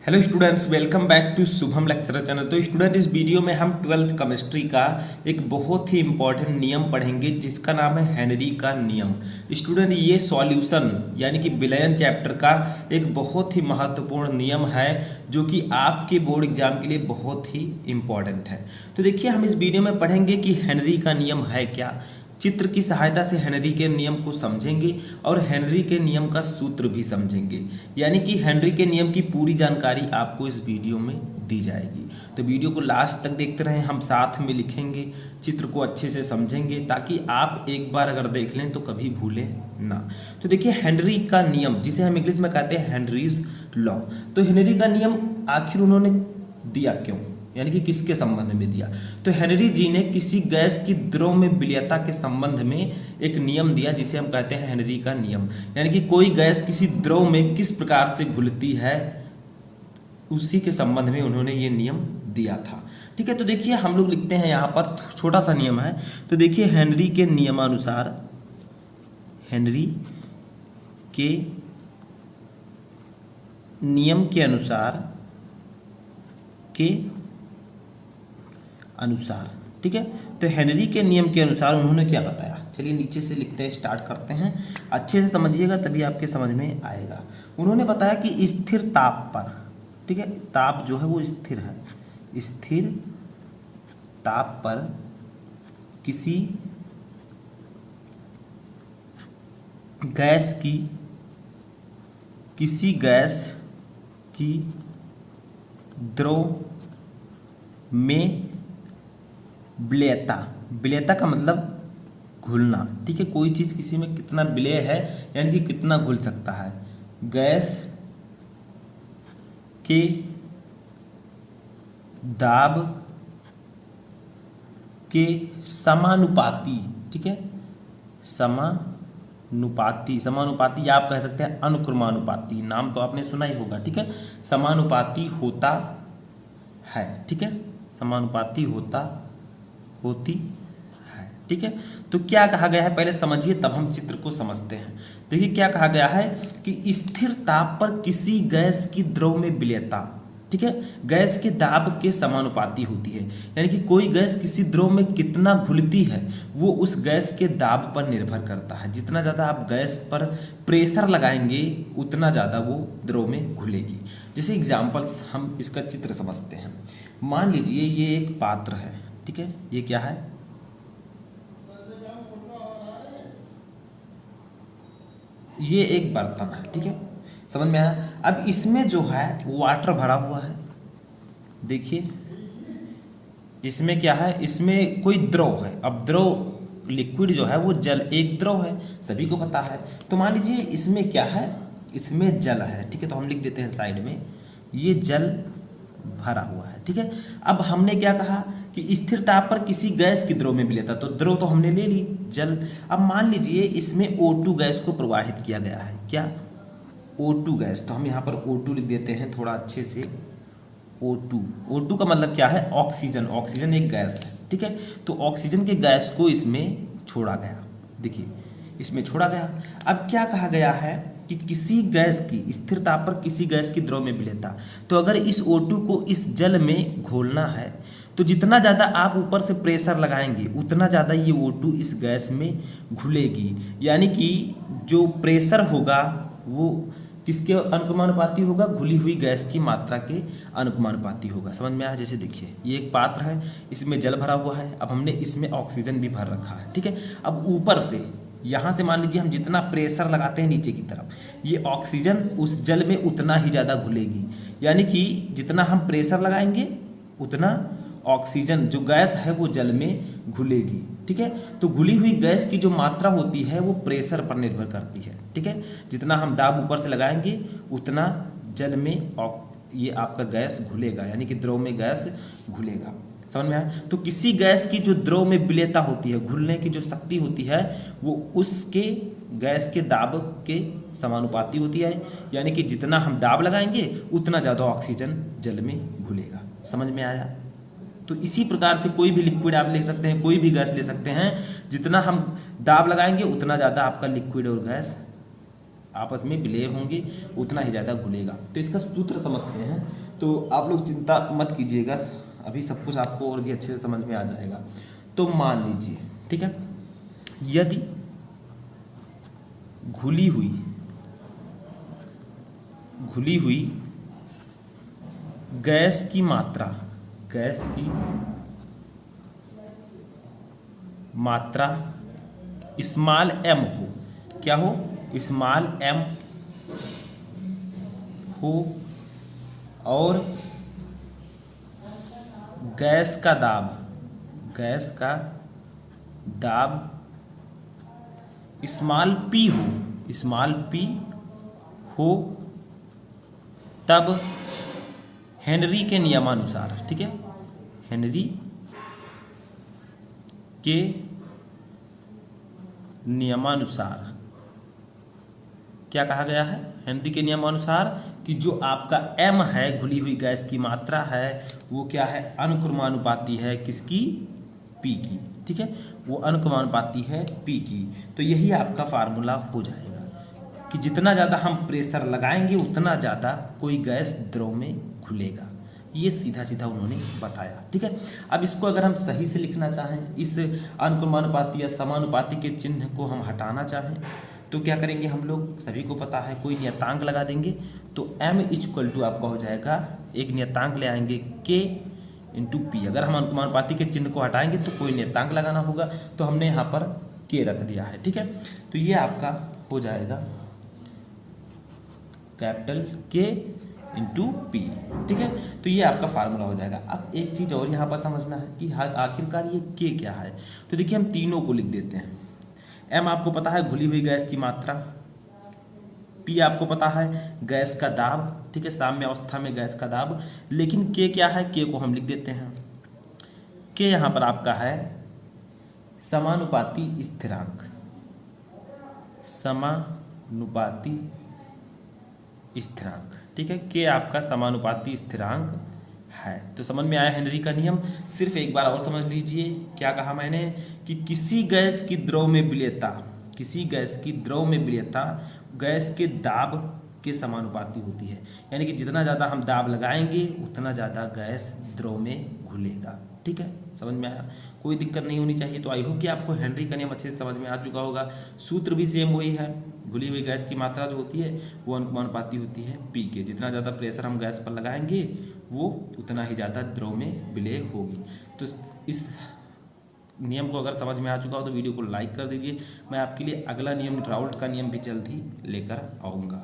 Hello students, welcome back to Shubham lecturer channel. तो student, इस video में हम 12th केमिस्ट्री का एक बहुत ही इंपॉर्टेंट नियम पढ़ेंगे जिसका नाम है हेनरी का नियम। स्टूडेंट, ये सॉल्यूशन यानी कि विलयन चैप्टर का एक बहुत ही महत्वपूर्ण नियम है जो कि आपके बोर्ड एग्जाम के लिए बहुत ही इंपॉर्टेंट है। तो देखिए, हम इस वीडियो में पढ़ेंगे कि हेनरी का नियम है क्या, चित्र की सहायता से हेनरी के नियम को समझेंगे और हेनरी के नियम का सूत्र भी समझेंगे। यानी कि हेनरी के नियम की पूरी जानकारी आपको इस वीडियो में दी जाएगी। तो वीडियो को लास्ट तक देखते रहें, हम साथ में लिखेंगे, चित्र को अच्छे से समझेंगे ताकि आप एक बार अगर देख लें तो कभी भूलें ना। तो देखिए, हेनरी का नियम जिसे हम इंग्लिश में कहते हैं हेनरीज लॉ। तो हेनरी का नियम आखिर उन्होंने दिया क्यों, यानी कि किसके संबंध में दिया? तो हेनरी जी ने किसी गैस की द्रव में विलयता के संबंध में एक नियम दिया जिसे हम कहते हैं हेनरी का नियम। यानी कि कोई गैस किसी द्रव में किस प्रकार से घुलती है उसी के संबंध में उन्होंने ये नियम दिया था। ठीक है, तो देखिए हम लोग लिखते हैं यहाँ पर, छोटा सा नियम है। तो देखिए, हेनरी के नियमानुसार, हेनरी के नियम के अनुसार, ठीक है। तो हेनरी के नियम के अनुसार उन्होंने क्या बताया, चलिए नीचे से लिखते हैं, स्टार्ट करते हैं। अच्छे से समझिएगा तभी आपके समझ में आएगा। उन्होंने बताया कि स्थिर ताप पर, ठीक है, ताप जो है वो स्थिर है, स्थिर ताप पर किसी गैस की द्रव में विलयता का मतलब घुलना, ठीक है। कोई चीज़ किसी में कितना विलय है यानी कि कितना घुल सकता है, गैस के दाब के समानुपाती, ठीक है, समानुपाती आप कह सकते हैं अनुक्रमानुपाती, नाम तो आपने सुना ही होगा, ठीक है। समानुपाती होता है, ठीक है, समानुपाती होती है, ठीक है। तो क्या कहा गया है पहले समझिए, तब हम चित्र को समझते हैं। देखिए क्या कहा गया है कि स्थिर ताप पर किसी गैस की द्रव में विलयता, ठीक है, गैस के दाब के समानुपाती होती है। यानी कि कोई गैस किसी द्रव में कितना घुलती है वो उस गैस के दाब पर निर्भर करता है। जितना ज़्यादा आप गैस पर प्रेशर लगाएंगे उतना ज़्यादा वो द्रव में घुलेगी। जैसे एग्जाम्पल्स हम इसका चित्र समझते हैं। मान लीजिए ये एक पात्र है, ठीक है, ये क्या है, ये एक बर्तन है, ठीक है, समझ में आया। अब इसमें जो है वाटर भरा हुआ है, देखिए इसमें क्या है, इसमें कोई द्रव है। अब द्रव लिक्विड जो है वो जल, एक द्रव है, सभी को पता है। तो मान लीजिए इसमें क्या है, इसमें जल है, ठीक है। तो हम लिख देते हैं साइड में, ये जल भरा हुआ है, ठीक है। अब हमने क्या कहा कि स्थिर ताप पर किसी गैस की द्रव में विलयता, तो द्रव तो हमने ले ली, जल। अब मान लीजिए इसमें O2 गैस को प्रवाहित किया गया है, क्या, O2 गैस। तो हम यहाँ पर O2 लिख देते हैं थोड़ा अच्छे से, O2 का मतलब क्या है, ऑक्सीजन, ऑक्सीजन एक गैस है, ठीक है। तो ऑक्सीजन के गैस को इसमें छोड़ा गया, देखिए इसमें छोड़ा गया। अब क्या कहा गया है कि किसी गैस की स्थिर ताप पर किसी गैस की द्रव में विलयता, तो अगर इस O2 को इस जल में घोलना है तो जितना ज़्यादा आप ऊपर से प्रेशर लगाएंगे उतना ज़्यादा ये O2 इस गैस में घुलेगी। यानी कि जो प्रेशर होगा वो किसके अनुक्रमानुपाती होगा, घुली हुई गैस की मात्रा के अनुक्रमानुपाती होगा। समझ में आया? जैसे देखिए ये एक पात्र है, इसमें जल भरा हुआ है, अब हमने इसमें ऑक्सीजन भी भर रखा है, ठीक है। अब ऊपर से यहाँ से मान लीजिए हम जितना प्रेशर लगाते हैं नीचे की तरफ, ये ऑक्सीजन उस जल में उतना ही ज़्यादा घुलेगी। यानी कि जितना हम प्रेशर लगाएंगे उतना ऑक्सीजन जो गैस है वो जल में घुलेगी, ठीक है। तो घुली हुई गैस की जो मात्रा होती है वो प्रेशर पर निर्भर करती है, ठीक है। जितना हम दाब ऊपर से लगाएंगे उतना जल में ये आपका गैस घुलेगा, यानी कि द्रव में गैस घुलेगा। समझ में आया? तो किसी गैस की जो द्रव में विलयता होती है, घुलने की जो शक्ति होती है वो उसके गैस के दाब के समानुपाती होती है। यानी कि जितना हम दाब लगाएंगे उतना ज़्यादा ऑक्सीजन जल में घुलेगा। समझ में आया? तो इसी प्रकार से कोई भी लिक्विड आप ले सकते हैं, कोई भी गैस ले सकते हैं, जितना हम दाब लगाएंगे उतना ज़्यादा आपका लिक्विड और गैस आपस में विलय होंगे उतना ही ज़्यादा घुलेगा। तो इसका सूत्र समझते हैं। तो आप लोग चिंता मत कीजिएगा, अभी सब कुछ आपको और भी अच्छे से समझ में आ जाएगा। तो मान लीजिए, ठीक है, यदि घुली हुई गैस की मात्रा स्मॉल m हो, क्या हो, स्मॉल m हो, और गैस का दाब स्मॉल p हो, तब हेनरी के नियमानुसार, ठीक है, हेनरी के नियमानुसार क्या कहा गया है, हेनरी के नियमानुसार कि जो आपका m है, घुली हुई गैस की मात्रा है, वो क्या है, अनुक्रमानुपाती है किसकी, p की, ठीक है, वो अनुक्रमानुपाती है p की। तो यही आपका फार्मूला हो जाएगा कि जितना ज़्यादा हम प्रेशर लगाएंगे उतना ज़्यादा कोई गैस द्रव में घुलेगा। ये सीधा सीधा उन्होंने बताया, ठीक है। अब इसको अगर हम सही से लिखना चाहें, इस अनुक्रमानुपाती या समानुपाती के चिन्ह को हम हटाना चाहें, तो क्या करेंगे, हम लोग सभी को पता है, कोई नियतांक लगा देंगे। तो m इक्वल टू आपका हो जाएगा, एक नियतांक ले आएंगे k इंटू पी। अगर हम अनुक्रमानुपाती के चिन्ह को हटाएंगे तो कोई नियतांक लगाना होगा, तो हमने यहाँ पर k रख दिया है, ठीक है। तो ये आपका हो जाएगा कैपिटल K इंटू पी, ठीक है। तो ये आपका फार्मूला हो जाएगा। अब एक चीज़ और यहाँ पर समझना है कि आखिरकार ये K क्या है। तो देखिए, हम तीनों को लिख देते हैं। M आपको पता है घुली हुई गैस की मात्रा, P आपको पता है गैस का दाब, ठीक है, साम्य अवस्था में गैस का दाब। लेकिन K क्या है, K को हम लिख देते हैं, K यहाँ पर आपका है समानुपाती स्थिरांक, ठीक है, K आपका समानुपाती स्थिरांक है। तो समझ में आया हेनरी का नियम। सिर्फ एक बार और समझ लीजिए, क्या कहा मैंने कि किसी गैस की द्रव में विलेयता गैस के दाब के समानुपाती होती है। यानी कि जितना ज़्यादा हम दाब लगाएंगे उतना ज़्यादा गैस द्रव में घुलेगा, ठीक है। समझ में आया, कोई दिक्कत नहीं होनी चाहिए। तो आई होप कि आपको हेनरी का नियम अच्छे से समझ में आ चुका होगा। सूत्र भी सेम वही है, घुली हुई गैस की मात्रा जो होती है वो अनुक्रमानुपाती होती है पी के। जितना ज़्यादा प्रेशर हम गैस पर लगाएंगे वो उतना ही ज़्यादा द्रव में विलय होगी। तो इस नियम को अगर समझ में आ चुका हो तो वीडियो को लाइक कर दीजिए। मैं आपके लिए अगला नियम राउल्ट का नियम भी जल्द ही लेकर आऊँगा।